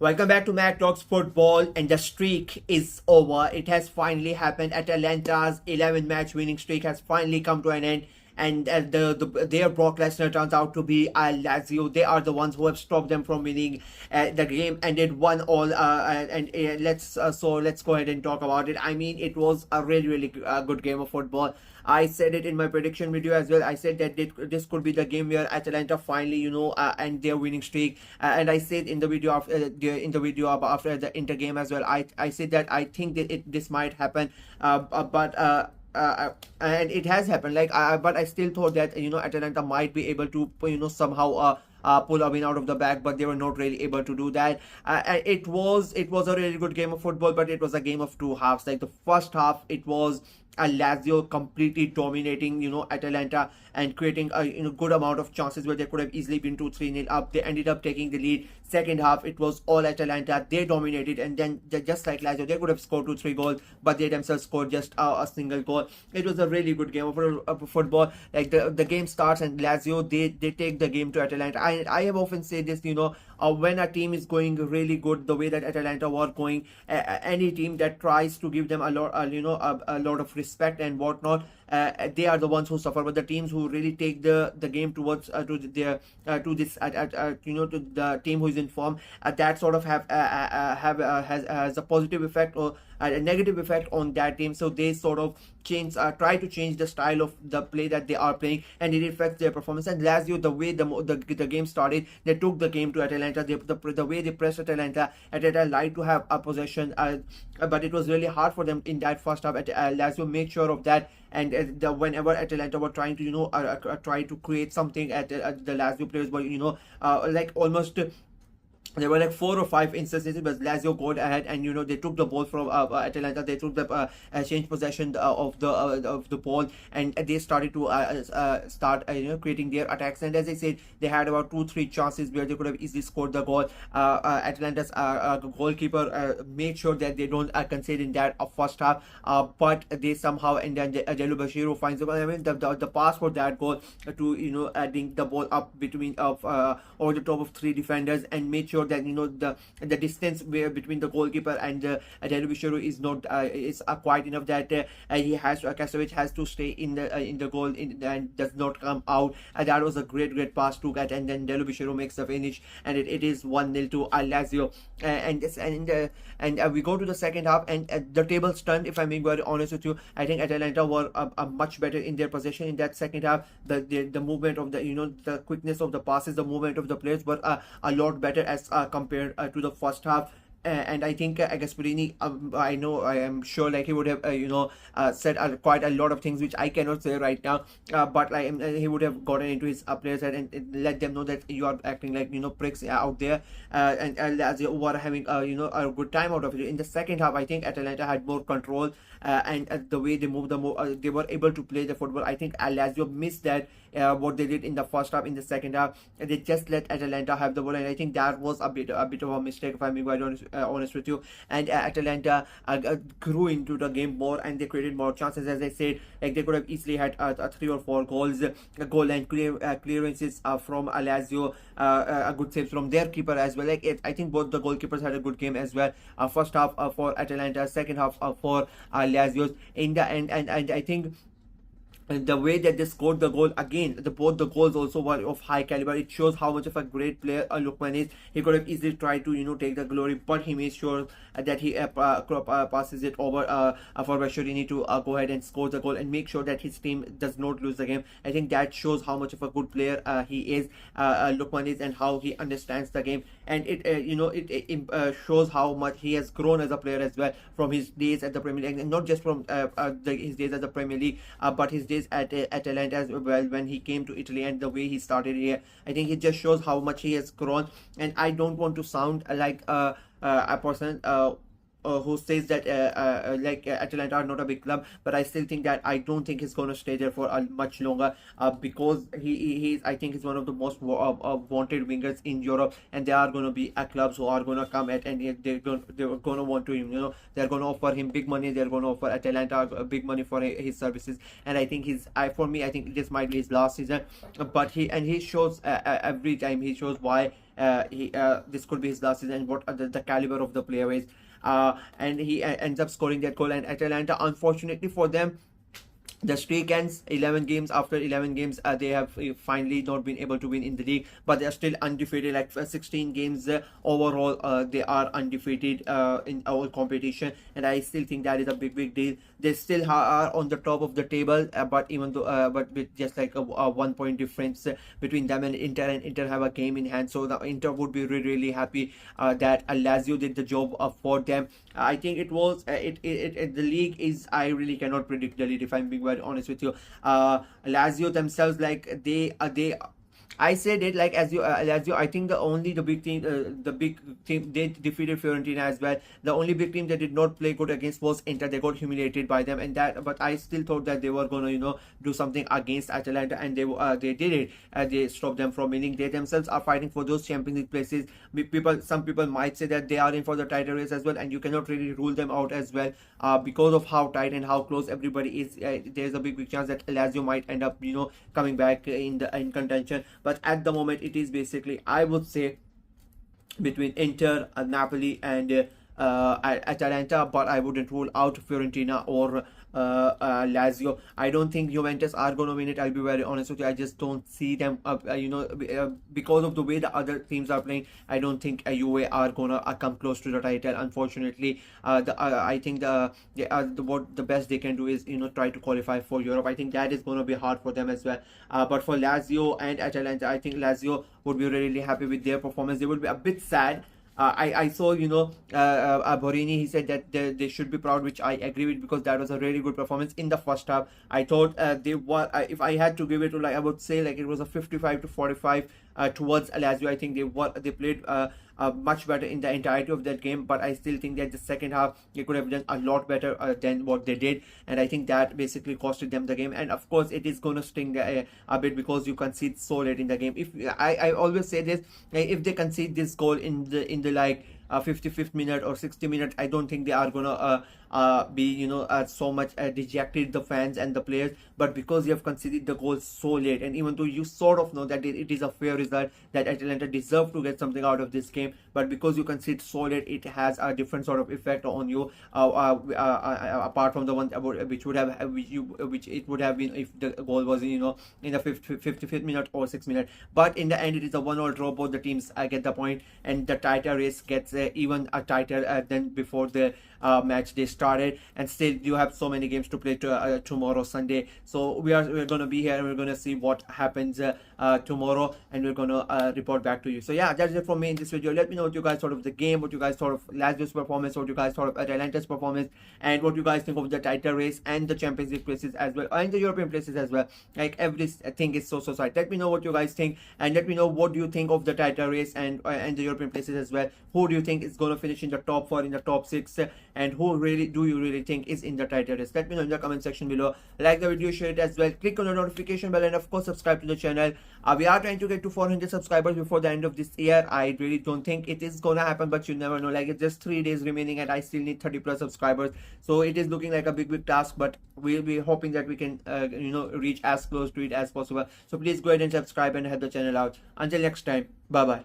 Welcome back to Mac Talks Football, and the streak is over. It has finally happened. Atalanta'S 11 match winning streak has finally come to an end, and their Brock Lesnar turns out to be Lazio. They are the ones who have stopped them from winning the game, and it won all. Let's go ahead and talk about it. I mean, it was a really good game of football. I said it in my prediction video as well. I said that this could be the game where Atalanta finally, end their winning streak. And I said in the video after the Inter game as well. I said that I think that this might happen, and it has happened. But I still thought that Atalanta might be able to somehow pull a win out of the bag, but they were not really able to do that. It was a really good game of football, but it was a game of two halves. Like the first half, it was Lazio completely dominating Atalanta and creating a good amount of chances where they could have easily been 2-3 nil up. They ended up taking the lead. Second half, it was all Atalanta. They dominated, and then just like Lazio, they could have scored 2-3 goals, but they themselves scored just a single goal. It was a really good game of football. Like the game starts and Lazio they take the game to Atalanta. I have often said this, when a team is going really good, the way that Atalanta were going, any team that tries to give them a lot of respect and whatnot, they are the ones who suffer. But the teams who really take the game towards to the team who is in form, that sort of has a positive effect or a negative effect on that team. So they sort of try to change the style of the play that they are playing, and it affects their performance. And Lazio, the way the game started, they took the game to Atalanta. The way they pressed Atalanta liked to have a possession, but it was really hard for them in that first half. Lazio made sure of that, and whenever Atalanta were trying to try to create something at the Lazio players were like almost. There were like 4 or 5 instances, but Lazio got ahead, and they took the ball from Atalanta. They took the change possession of the ball, and they started to start creating their attacks. And as I said, they had about 2-3 chances where they could have easily scored the goal. Atalanta's goalkeeper made sure that they don't concede in that first half, but they somehow, and then Delu Bashiro finds the goal. I mean, the pass for that goal to adding the ball up between over the top of 3 defenders, and made sure that the distance between the goalkeeper and Delu Bashiro is not quite enough, that Kasovic has to stay in the goal and does not come out. That was a great pass to get, and then Delu Bashiro makes the finish, and it is 1-0 to Lazio. And we go to the second half, and the tables turned. If I'm being very honest with you, I think Atalanta were much better in their possession in that second half. The movement of the quickness of the passes, the movement of the players were a lot better as compared to the first half. And I think Gasperini, I am sure, like, he would have said quite a lot of things which I cannot say right now, but he would have gotten into his players head and let them know that you are acting like pricks out there, and Lazio were having a good time out of it. In the second half, I think Atalanta had more control, and the way they moved they were able to play the football. I think Lazio missed that, what they did in the first half. In the second half, they just let Atalanta have the ball, and I think that was a bit of a mistake, if I'm being quite honest with you. And Atalanta grew into the game more, and they created more chances. As I said, like, they could have easily had 3 or 4 goals, goal line clearances from Lazio, a good saves from their keeper as well. I think both the goalkeepers had a good game as well. First half for Atalanta, second half for Lazio. In the end, and I think the way that they scored the goal again, both the goals also were of high caliber. It shows how much of a great player Lookman is. He could have easily tried to take the glory, but he made sure that he passes it over for Bashurini to go ahead and score the goal and make sure that his team does not lose the game. I think that shows how much of a good player he is, Lookman is, and how he understands the game. And it shows how much he has grown as a player as well from his days at the Premier League, and not just from his days at the Premier League, but his days at Atalanta as well, when he came to Italy, and the way he started here. I think it just shows how much he has grown. And I don't want to sound like a person who says that Atalanta are not a big club, but I still think that I don't think he's going to stay there for much longer, because he I think he's one of the most wanted wingers in Europe, and there are going to be clubs who are going to come at, and they're going to want to they're going to offer him big money. They're going to offer Atalanta big money for his services, and I think I think this might be his last season. But he shows every time he shows why this could be his last season, and what the caliber of the player is. And he ends up scoring that goal. And Atalanta, unfortunately for them, the streak ends 11 games. After 11 games, they have finally not been able to win in the league, but they are still undefeated. Like 16 games overall, they are undefeated in our competition, and I still think that is a big deal. They still are on the top of the table, but even though but with just like a 1 point difference between them and Inter have a game in hand. So the Inter would be really happy that Lazio did the job for them. I think it was the league is, I really cannot predict the league, if I'm being very honest with you. Lazio themselves, like they I said it, like as you I think the big team, they defeated Fiorentina as well. The only big team that did not play good against was Inter. They got humiliated by them, and that. But I still thought that they were gonna do something against Atalanta, and they did it. They stopped them from winning. They themselves are fighting for those Champions League places. Some people might say that they are in for the title race as well, and you cannot really rule them out as well, because of how tight and how close everybody is. There's a big chance that Lazio might end up coming back in contention. But at the moment, it is basically, I would say, between Inter, Napoli, and Atalanta, but I wouldn't rule out Fiorentina or Lazio. I don't think Juventus are going to win it. I'll be very honest with you. I just don't see them. Because of the way the other teams are playing, I don't think Juve are going to come close to the title. Unfortunately, I think what the best they can do is try to qualify for Europe. I think that is going to be hard for them as well. But for Lazio and Atalanta, I think Lazio would be really happy with their performance. They would be a bit sad. I saw Borini, he said that they should be proud, which I agree with, because that was a really good performance in the first half. I thought they were, if I had to give it to, like, I would say, like, it was a 55 to 45 towards Lazio. I think they played much better in the entirety of that game, but I still think that the second half they could have done a lot better than what they did, and I think that basically costed them the game. And of course, it is going to sting a bit, because you concede so late in the game. If I always say this, if they concede this goal in the like 55th minute or 60 minutes, I don't think they are gonna be so much dejected, the fans and the players. But because you have conceded the goal so late, and even though you sort of know that it is a fair result, that Atalanta deserve to get something out of this game, but because you concede so late, it has a different sort of effect on you, apart from the one which it would have been if the goal was in the 55th minute or 6th minute. But in the end, it is a 1-1 draw. Both the teams get the point, and the title race gets even tighter than before the match they started. And still, you have so many games to play tomorrow, Sunday. So we're gonna be here, and we're gonna see what happens tomorrow, and we're gonna report back to you. So yeah, that's it from me in this video. Let me know what you guys thought of the game, what you guys thought of Lazio's performance, what you guys thought of Atalanta's performance, and what you guys think of the title race and the Champions League places as well, and the European places as well. Like, everything is so tight. Let me know what you guys think, and let me know what do you think of the title race and the European places as well. Who do you think is going to finish in the top 4, in the top 6, and who do you really think is in the title race? Let me know in the comment section below. Like the video, share it as well, click on the notification bell, and of course subscribe to the channel. We are trying to get to 400 subscribers before the end of this year. I really don't think it is gonna happen, but you never know. Like, it's just 3 days remaining, and I still need 30 plus subscribers, so it is looking like a big task, but we'll be hoping that we can reach as close to it as possible. So please go ahead and subscribe and help the channel out. Until next time, bye bye.